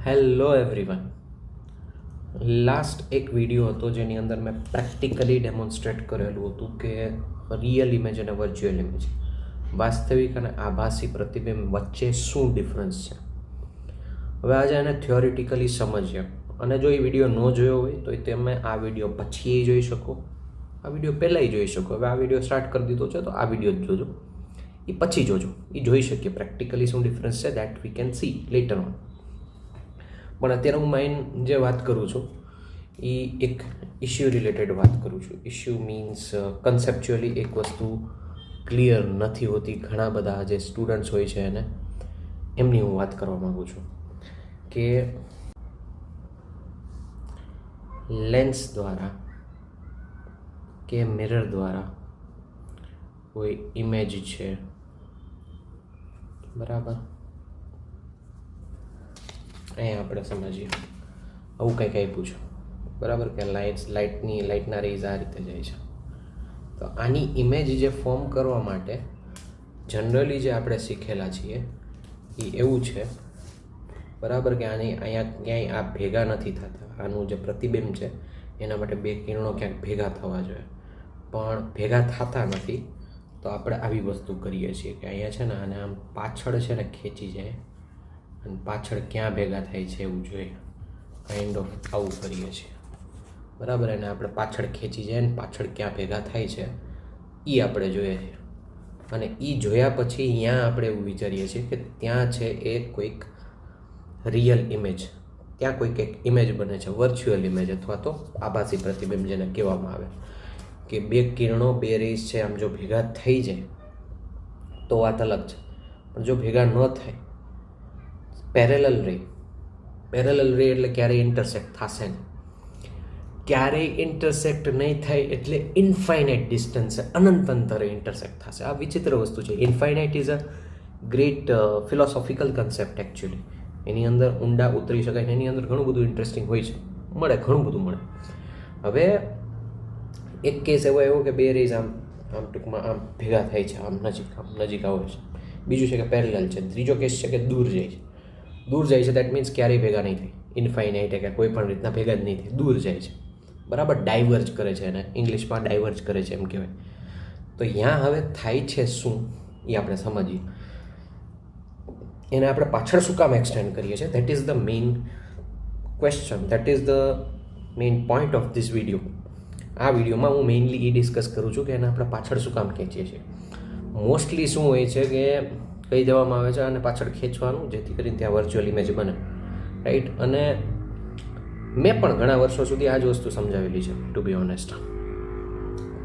Hello everyone. Last એક video હતો જેની અંદર મેં પ્રેક્ટિકલી ડેમોન્સ્ટ્રેટ કરેલું હતું કે રિયલ ઇમેજ અને વર્ચ્યુઅલ ઇમેજ, વાસ્તવિક અને આભાસી પ્રતિબિંબ વચ્ચે શું ડિફરન્સ છે. હવે આજે એને થિયોરિટિકલી સમજીએ, અને જો એ વિડીયો ન જોયો હોય તો તમે આ વિડીયો પછી જોઈ શકો, આ વિડીયો પહેલાંય જોઈ શકો. હવે આ વિડીયો સ્ટાર્ટ કરી દીધો છે તો આ વિડીયો જ જોજો, એ પછી જોજો, એ જોઈ શકીએ પ્રેક્ટિકલી શું ડિફરન્સ છે. That we can see letter on. પણ અત્યારે હું મેઇન જે વાત કરું છું એ એક ઇશ્યુ રિલેટેડ વાત કરું છું. ઇશ્યુ મીન્સ કન્સેપ્ચ્યુઅલી એક વસ્તુ ક્લિયર નથી હોતી ઘણા બધા જે સ્ટુડન્ટ્સ હોય છે એને, એમની હું વાત કરવા માગું છું કે લેન્સ દ્વારા કે મિરર દ્વારા કોઈ ઇમેજ છે, બરાબર, અહીંયા આપણે સમજીએ આવું કંઈક આપ્યું છે, બરાબર, કે લાઇટના રેઝ આ રીતે જાય છે. તો આની ઇમેજ જે ફોર્મ કરવા માટે જનરલી જે આપણે શીખેલા છીએ એ એવું છે, બરાબર, કે અહીંયા ક્યાંય આ ભેગા નથી થતા. આનું જે પ્રતિબિંબ છે એના માટે બે કિરણો ક્યાંક ભેગા થવા જોઈએ, પણ ભેગા થતા નથી. તો આપણે આવી વસ્તુ કરીએ છીએ કે અહીંયા છે ને આને આમ પાછળ છે ને ખેંચી જાય અને પાછળ ક્યાં ભેગા થાય છે એવું જોઈએ, કાઇન્ડ ઓફ આવું કરીએ છીએ, બરાબર. અને આપણે પાછળ ખેંચી જાય ને પાછળ ક્યાં ભેગા થાય છે એ આપણે જોઈએ છીએ. અને એ જોયા પછી અહીંયા આપણે એવું વિચારીએ છીએ કે ત્યાં છે એ કોઈક રિયલ ઇમેજ, ત્યાં કોઈક એક ઇમેજ બને છે, વર્ચ્યુઅલ ઇમેજ અથવા તો આભાસી પ્રતિબિંબ જેને કહેવામાં આવે. કે બે કિરણો, બે રેઝ છે, આમ જો ભેગા થઈ જાય તો વાત અલગ છે, પણ જો ભેગા ન થાય, પેરેલલ રે એટલે ક્યારેય ઇન્ટરસેક્ટ થશે નહીં. ક્યારેય ઇન્ટરસેક્ટ નહીં થાય એટલે ઇન્ફાઇનાઇટ ડિસ્ટન્સે, અનંત અંતરે ઇન્ટરસેક્ટ થશે. આ વિચિત્ર વસ્તુ છે. Infinite is a great philosophical concept actually. એની અંદર ઊંડા ઉતરી શકાય ને એની અંદર ઘણું બધું ઇન્ટરેસ્ટિંગ હોય છે, ઘણું બધું મળે. હવે એક કેસ એવો કે બે રેઝ આમ ટૂંકમાં આમ ભેગા થાય છે, આમ નજીક આવે છે. બીજું છે કે પેરેલલ છે. ત્રીજો કેસ છે કે દૂર જાય છે. દેટ મીન્સ ક્યારેય ભેગા નહીં થાય, ઇન્ફાઇનાઇટ કે કોઈ પણ રીતના ભેગા જ નહીં થાય, દૂર જાય છે, બરાબર, ડાયવર્જ કરે છે. એને ઇંગ્લિશમાં ડાયવર્જ કરે છે એમ કહેવાય. તો અહીંયા હવે થાય છે શું એ આપણે સમજીએ. એને આપણે પાછળ શું કામ એક્સટેન્ડ કરીએ છીએ, that is the main question, that is the main point of this video. આ વિડીયોમાં હું મેઇનલી એ ડિસ્કસ કરું છું કે એને આપણે પાછળ શું કામ ખેંચીએ છીએ. મોસ્ટલી શું હોય છે કે કહી દેવામાં આવે છે અને પાછળ ખેંચવાનું, જેથી કરીને ત્યાં વર્ચ્યુઅલ ઇમેજ બને, રાઈટ. અને મેં પણ ઘણા વર્ષો સુધી આ જ વસ્તુ સમજાવેલી છે, ટુ બી ઓનેસ્ટ.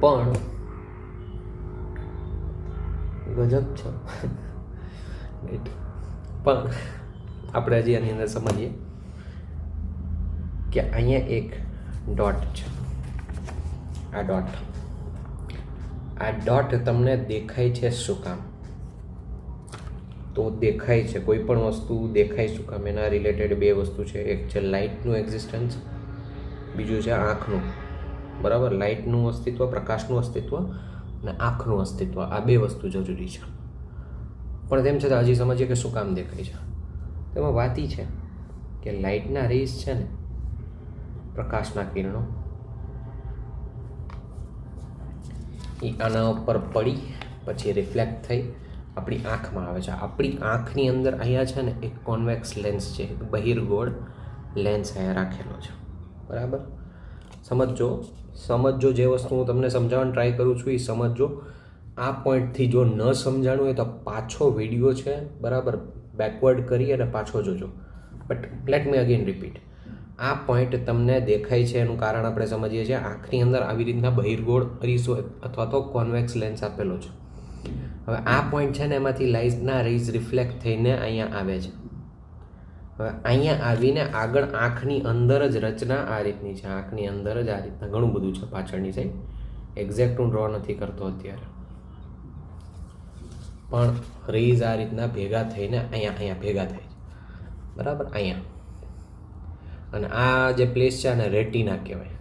પણ ગજબ છે, રાઈટ. પણ આપણે હજી આની અંદર સમજીએ કે અહીંયા એક ડોટ છે. આ ડોટ તમને દેખાય છે શું કામ? તો દેખાય છે, કોઈ પણ વસ્તુ દેખાય શું કામ? એના રિલેટેડ બે વસ્તુ છે. એક છે લાઇટનું એક્ઝિસ્ટન્સ, બીજું છે આંખનું, બરાબર. લાઇટનું અસ્તિત્વ, પ્રકાશનું અસ્તિત્વ અને આંખનું અસ્તિત્વ, આ બે વસ્તુ જરૂરી છે. પણ તેમ છતાં હજી સમજીએ કે શું કામ દેખાય છે. તેમાં વાત એ છે કે લાઇટના રેઝ છે ને, પ્રકાશના કિરણો, એ આના ઉપર પડી પછી રિફ્લેક્ટ થઈ આપણી આંખમાં આવે છે. આપણી આંખની અંદર અહીંયા છે ને એક કોન્વેક્સ લેન્સ છે, એક બહિર્ગોળ લેન્સ અહીંયા રાખેલો છે, બરાબર. સમજો જે વસ્તુ હું તમને સમજાવવાની ટ્રાય કરું છું એ સમજો. આ પોઈન્ટથી જો ન સમજાણું હોય તો પાછો વિડીયો છે, બરાબર, બેકવર્ડ કરી અને પાછો જોજો. But let me again repeat. આ પોઈન્ટ તમને દેખાય છે એનું કારણ આપણે સમજીએ છીએ. આંખની અંદર આવી રીતના બહિર્ગોળ અરીસો અથવા તો કોન્વેક્સ લેન્સ આપેલો છે. હવે આ પોઈન્ટ છે ને એમાંથી લાઇટના રેઝ રિફ્લેક્ટ થઈને અહીંયા આવે છે. હવે અહીંયા આવીને આગળ આંખની અંદર જ રચના આ રીતની છે. આંખની અંદર જ આ રીતના ઘણું બધું છે પાછળની સાઈડ. એક્ઝેક્ટ હું ડ્રો નથી કરતો અત્યારે, પણ રેઝ આ રીતના ભેગા થઈને અહીંયા ભેગા થાય છે, બરાબર, અહીંયા. અને આ જે પ્લેસ છે આને રેટિના કહેવાય,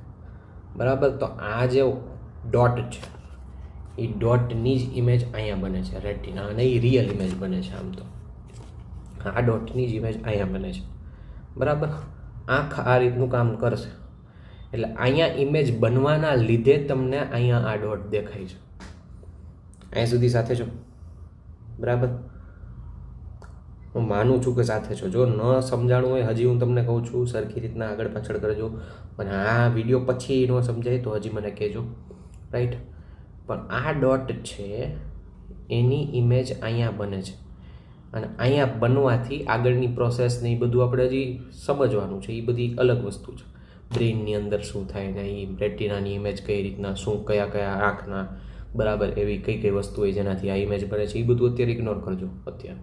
બરાબર. તો આ જે ડોટ છે એ ડોટની જ ઇમેજ અહીંયા બને છે, રેટિના, અને એ રિયલ ઇમેજ બને છે. આમ તો આ ડોટની જ ઇમેજ અહીંયા બને છે, બરાબર. આંખ આ રીતનું કામ કરશે. એટલે અહીંયા ઇમેજ બનવાના લીધે તમને અહીંયા આ ડોટ દેખાય છે. અહીંયા સુધી સાથે છો? બરાબર. હું માનું છું કે સાથે છો. જો ન સમજાણું હોય હજી હું તમને કહું છું સરખી રીતના આગળ પાછળ કરજો, અને આ વિડીયો પછી ન સમજાય તો હજી મને કહેજો, રાઈટ. પણ આ ડોટ છે એની ઇમેજ અહીંયા બને છે, અને અહીંયા બનવાથી આગળની પ્રોસેસ ને એ બધું આપણે હજી સમજવાનું છે. એ બધી અલગ વસ્તુ છે. બ્રેઇનની અંદર શું થાય ને એ રેટિનાની ઇમેજ કઈ રીતના, શું કયા કયા આંખના, બરાબર, એવી કઈ કઈ વસ્તુ હોય જેનાથી આ ઇમેજ બને છે, એ બધું અત્યારે ઇગ્નોર કરજો અત્યારે,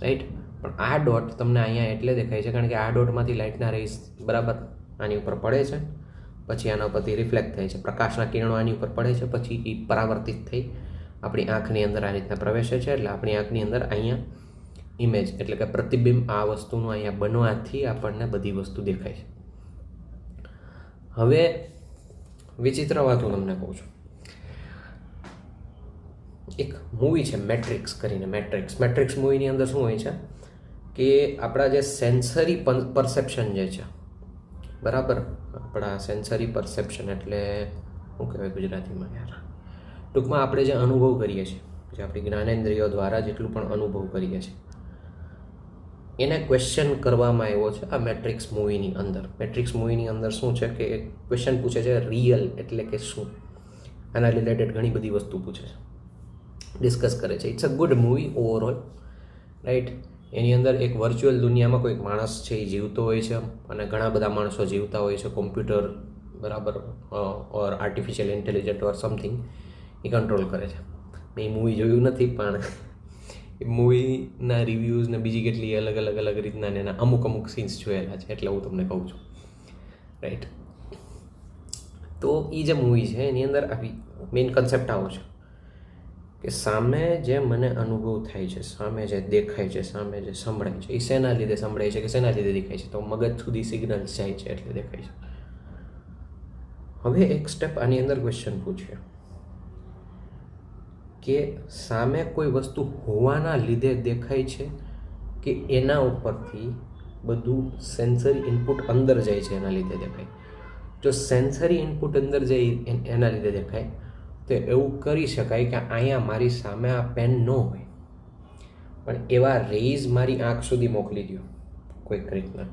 રાઈટ. પણ આ ડોટ તમને અહીંયા એટલે દેખાય છે કારણ કે આ ડોટમાંથી લાઇટના રેઝ બરાબર આની ઉપર પડે છે, પછી આના ઉપરથી રિફ્લેક્ટ થાય છે, પ્રકાશના કિરણો આની ઉપર પડે છે, પછી એ પરાવર્તિત થઈ આપણી આંખની અંદર આ રીતના પ્રવેશે છે. એટલે આપણી આંખની અંદર અહીંયા ઇમેજ એટલે કે પ્રતિબિંબ આ વસ્તુનું અહીંયા બનવાથી આપણને બધી વસ્તુ દેખાય છે. હવે વિચિત્ર વાત હું તમને કહું છું. એક મૂવી છે મેટ્રિક્સ કરીને. મેટ્રિક્સ મૂવીની અંદર શું હોય છે કે આપણા જે સેન્સરી પરસેપ્શન જે છે, બરાબર, આપણા સેન્સરી પરસેપ્શન એટલે શું કહેવાય ગુજરાતીમાં યાર, ટૂંકમાં આપણે જે અનુભવ કરીએ છીએ, જે આપણી જ્ઞાનેન્દ્રિયો દ્વારા જેટલું પણ અનુભવ કરીએ છીએ, એને ક્વેશ્ચન કરવામાં આવ્યો છે આ મેટ્રિક્સ મૂવીની અંદર. મેટ્રિક્સ મૂવીની અંદર શું છે કે એક ક્વેશ્ચન પૂછે છે રિયલ એટલે કે શું. આના રિલેટેડ ઘણી બધી વસ્તુ પૂછે છે, ડિસ્કસ કરે છે. It's a good movie overall, right. એની અંદર એક વર્ચ્યુઅલ દુનિયામાં કોઈક માણસ છે એ જીવતો હોય છે, અને ઘણા બધા માણસો જીવતા હોય છે. કોમ્પ્યુટર, બરાબર, or artificial intelligent or something એ કંટ્રોલ કરે છે. મેં એ મૂવી જોયું નથી, પણ એ મૂવીના રિવ્યૂઝ ને બીજી કેટલી અલગ રીતના એના અમુક સીન્સ જોયેલા છે, એટલે હું તમને કહું છું, રાઈટ. તો એ જે મૂવી છે એની અંદર આવી મેઇન કન્સેપ્ટ આવો છે કે સામે જે મને અનુભવ થાય છે, સામે જે દેખાય છે, સામે જે સંભળાય છે, એ શેના લીધે સંભળાય છે કે શેના લીધે દેખાય છે? તો મગજ સુધી સિગ્નલ્સ જાય છે એટલે દેખાય છે. હવે એક સ્ટેપ આની અંદર ક્વેશ્ચન પૂછ્યો કે સામે કોઈ વસ્તુ હોવાના લીધે દેખાય છે કે એના ઉપરથી બધું સેન્સરી ઇનપુટ અંદર જાય છે એના લીધે દેખાય? જો સેન્સરી ઇનપુટ અંદર જાય એના લીધે દેખાય તો એવું કરી શકાય કે અહીંયા મારી સામે આ પેન ન હોય, પણ એવા રેઝ મારી આંખ સુધી મોકલી દો કોઈક રીતના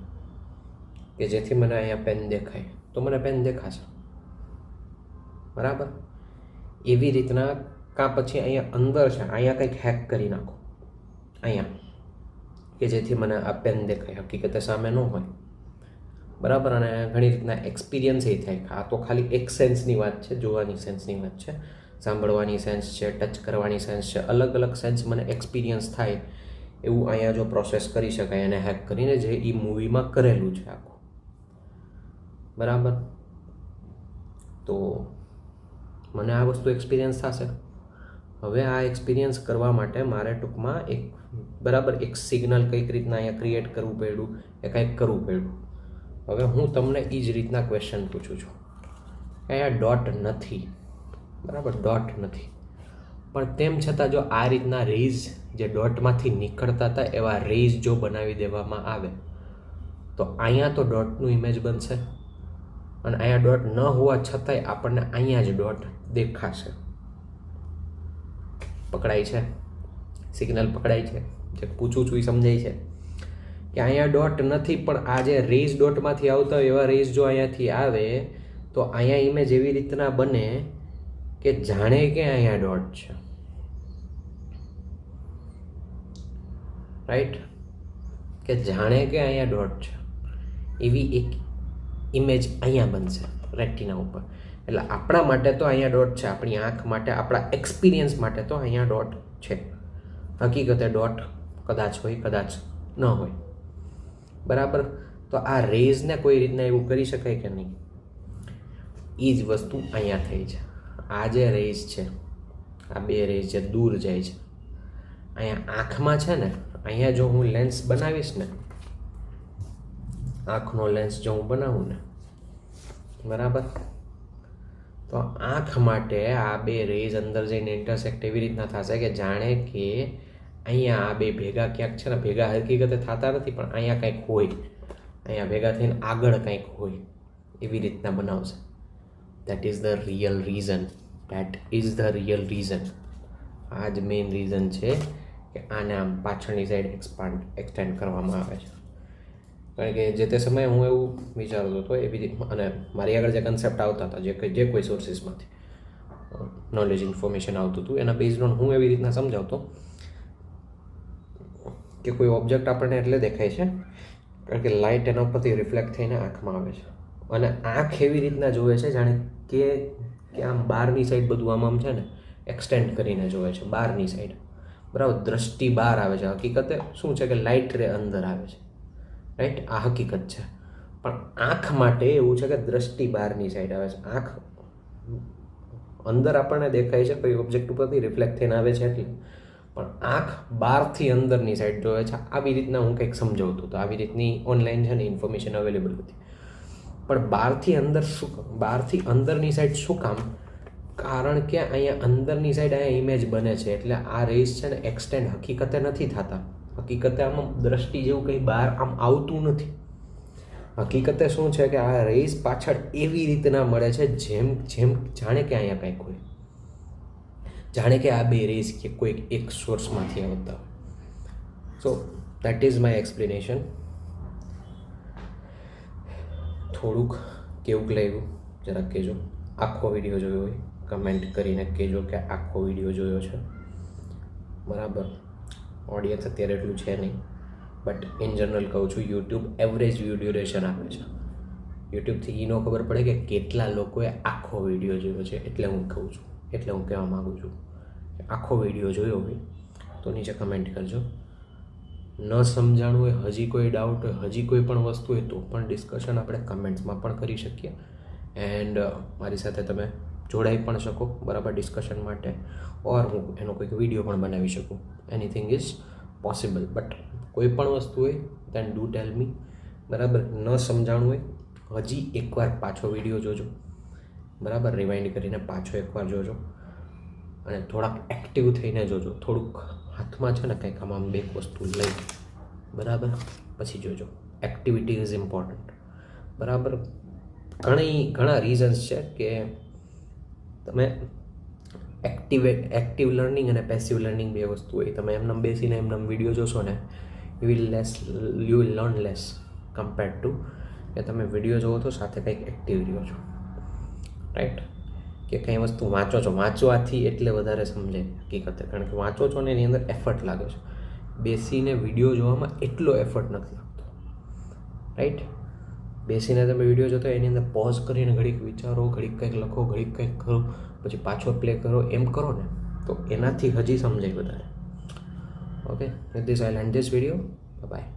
કે જેથી મને અહીંયા પેન દેખાય, તો મને પેન દેખાશે, બરાબર. એવી રીતના કાં પછી અહીંયા અંદર છે, અહીંયા કંઈક હેક કરી નાખો અહીંયા કે જેથી મને આ પેન દેખાય, હકીકતે સામે ન હોય, બરાબર. અને ઘણી રીતના એક્સપિરિયન્સ એ થાય કે આ તો ખાલી એક સેન્સની વાત છે, જોવાની સેન્સની વાત છે, સાંભળવાની સેન્સ છે, ટચ કરવાની સેન્સ છે, અલગ સેન્સ મને એક્સપિરિયન્સ થાય એવું અહીંયા જો પ્રોસેસ કરી શકાય એને હેક કરીને, જે એ મૂવીમાં કરેલું છે આખું, બરાબર. તો મને આ વસ્તુ એક્સપિરિયન્સ થશે. હવે આ એક્સપિરિયન્સ કરવા માટે મારે ટૂંકમાં એક, બરાબર, એક સિગ્નલ કંઈક રીતના અહીંયા ક્રિએટ કરવું પડ્યું, એ કંઈક કરવું પડ્યું. હવે હું તમને એ જ રીતના ક્વેશ્ચન પૂછું છું કે અહીંયા ડોટ નથી, બરાબર, ડોટ નથી, પણ તેમ છતાં જો આ રીતના રેઝ જે ડોટમાંથી નીકળતા હતા એવા રેઝ જો બનાવી દેવામાં આવે તો અહીંયા તો ડોટનું ઇમેજ બનશે, અને અહીંયા ડોટ ન હોવા છતાંય આપણને અહીંયા જ ડોટ દેખાશે. પકડાય છે? સિગ્નલ પકડાય છે? જે પૂછું છું એ સમજાય છે કે અહીંયા ડોટ નથી, પણ આ જે રેઝ ડોટમાંથી આવતા હોય એવા રેઝ જો અહીંયાથી આવે તો અહીંયા ઇમેજ એવી રીતના બને કે જાણે કે અહીંયા ડોટ છે, રાઈટ, કે જાણે કે અહીંયા ડોટ છે એવી એક ઇમેજ અહીંયા બનશે રેટિના ઉપર. એટલે આપણા માટે તો અહીંયા ડોટ છે, આપણી આંખ માટે, આપણા એક્સપિરિયન્સ માટે તો અહીંયા ડોટ છે. હકીકતે ડોટ કદાચ હોય, કદાચ ન હોય, બરાબર. તો આ રેઝને કોઈ રીતના એવું કરી શકાય કે નહીં? એ જ વસ્તુ અહીંયા થઈ છે. આ જે રેઝ છે, આ બે રેઝ જે દૂર જાય છે, અહીંયા આંખમાં છે ને, અહીંયા જો હું લેન્સ બનાવીશ ને, આંખનો લેન્સ જો હું બનાવું ને, બરાબર, તો આંખ માટે આ બે રેઝ અંદર જઈને ઇન્ટરસેક્ટ એવી રીતના થશે કે જાણે કે અહીંયા આ બે ભેગા ક્યાંક છે ને, ભેગા હકીકતે થતા નથી પણ અહીંયા કંઈક હોય, અહીંયા ભેગા થઈને આગળ કંઈક હોય એવી રીતના બનાવશે. That is the real reason. આ જ મેઇન રીઝન છે કે આને આમ પાછળની સાઈડ એક્સટેન્ડ કરવામાં આવે છે. કારણ કે જે તે સમયે હું એવું વિચારતો હતો એવી અને મારી આગળ જે કન્સેપ્ટ આવતા હતા જે કોઈ સોર્સિસમાંથી નોલેજ ઇન્ફોર્મેશન આવતું હતું એના બેઝડ ઓન હું એવી રીતના સમજાવતો કે કોઈ ઓબ્જેક્ટ આપણને એટલે દેખાય છે કારણ કે લાઇટ એના ઉપરથી રિફ્લેક્ટ થઈને આંખમાં આવે છે અને આંખ એવી રીતના જોવે છે જાણે કે આમ બહારની સાઈડ બધું આમ છે ને એક્સટેન્ડ કરીને જોવે છે બહારની સાઈડ, બરાબર. દ્રષ્ટિ બહાર આવે છે. હકીકતે શું છે કે લાઇટ રે અંદર આવે છે, રાઈટ. આ હકીકત છે. પણ આંખ માટે એવું છે કે દ્રષ્ટિ બહારની સાઈડ આવે છે. આંખ અંદર આપણને દેખાય છે કોઈ ઓબ્જેક્ટ ઉપરથી રિફ્લેક્ટ થઈને આવે છે એટલે, પણ આંખ બહારથી અંદરની સાઈડ જોવે છે. આવી રીતના હું કંઈક સમજાવતો હતો. આવી રીતની ઓનલાઈન છે ને ઇન્ફોર્મેશન અવેલેબલ હતી. પણ બહારથી અંદરની સાઈડ શું કામ? કારણ કે અહીંયા અંદરની સાઈડ અહીંયા ઇમેજ બને છે એટલે આ રેસ છે ને એક્સટેન્ડ હકીકતે નથી થતા. હકીકતે આમાં દ્રષ્ટિ જેવું કંઈ બહાર આમ આવતું નથી. હકીકતે શું છે કે આ રેસ પાછળ એવી રીતના મળે છે જેમ જાણે કે અહીંયા કંઈક હોય, જાણે કે આ બે રેસ કે કોઈ એક સોર્સમાંથી આવતા. So that is my explanation. થોડુંક કેવું લાગ્યું જરાક કહેજો. આખો વિડીયો જોયો હોય કમેન્ટ કરીને કહેજો કે આખો વિડીયો જોયો છે, બરાબર. ઓડિયન્સ અત્યારે એટલું છે નહીં, બટ ઇન જનરલ કહું છું યુટ્યુબ એવરેજ વ્યૂ ડ્યુરેશન આપે છે. યુટ્યુબથી એનો ખબર પડે કે કેટલા લોકોએ આખો વિડીયો જોયો છે. એટલે હું કહું છું, એટલે હું કહેવા માગું છું કે આખો વિડીયો જોયો હોય તો નીચે કમેન્ટ કરજો. ન સમજાણું હોય, હજી કોઈ ડાઉટ હોય, હજી કોઈ પણ વસ્તુ હોય તો પણ ડિસ્કશન આપણે કમેન્ટ્સમાં પણ કરી શકીએ. એન્ડ મારી સાથે તમે જોડાઈ પણ શકો, બરાબર, ડિસ્કશન માટે. ઓર હું એનો કોઈક વિડીયો પણ બનાવી શકું. Anything is possible. બટ કોઈ પણ વસ્તુ હોય દેન ડુ ટેલ મી, બરાબર. ન સમજાણું હોય હજી એકવાર પાછો વિડીયો જોજો, બરાબર. રિવાઇન્ડ કરીને પાછો એકવાર જોજો અને થોડાક એક્ટિવ થઈને જોજો. થોડુંક હાથમાં છે ને કંઈક આમ બે વસ્તુ લઈ, બરાબર, પછી જોજો. એક્ટિવિટી ઇઝ ઇમ્પોર્ટન્ટ, બરાબર. ઘણા રીઝન્સ છે કે તમે એક્ટિવ લર્નિંગ અને પેસિવ લર્નિંગ બે વસ્તુ હોય. તમે એમને બેસીને એમને વિડીયો જોશો ને you will learn less compared to કે તમે વિડીયો જોવો તો સાથે કંઈક એક્ટિવ રહ્યો છો, રાઈટ. કે કંઈ વસ્તુ વાંચો છો, વાંચવાથી એટલે વધારે સમજાય હકીકતે. કારણ કે વાંચો છો ને એની અંદર એફર્ટ લાગે છે. બેસીને વિડીયો જોવામાં એટલો એફર્ટ નથી લાગતો, રાઈટ. બેસીને તમે વિડીયો જોતો એની અંદર પોઝ કરીને ઘડીક વિચારો, ઘડીક કંઈક લખો, ઘડીક કંઈક કરો, પછી પાછો પ્લે કરો, એમ કરો ને તો એનાથી હજી સમજાય વધારે. Okay, with this I end this video. By.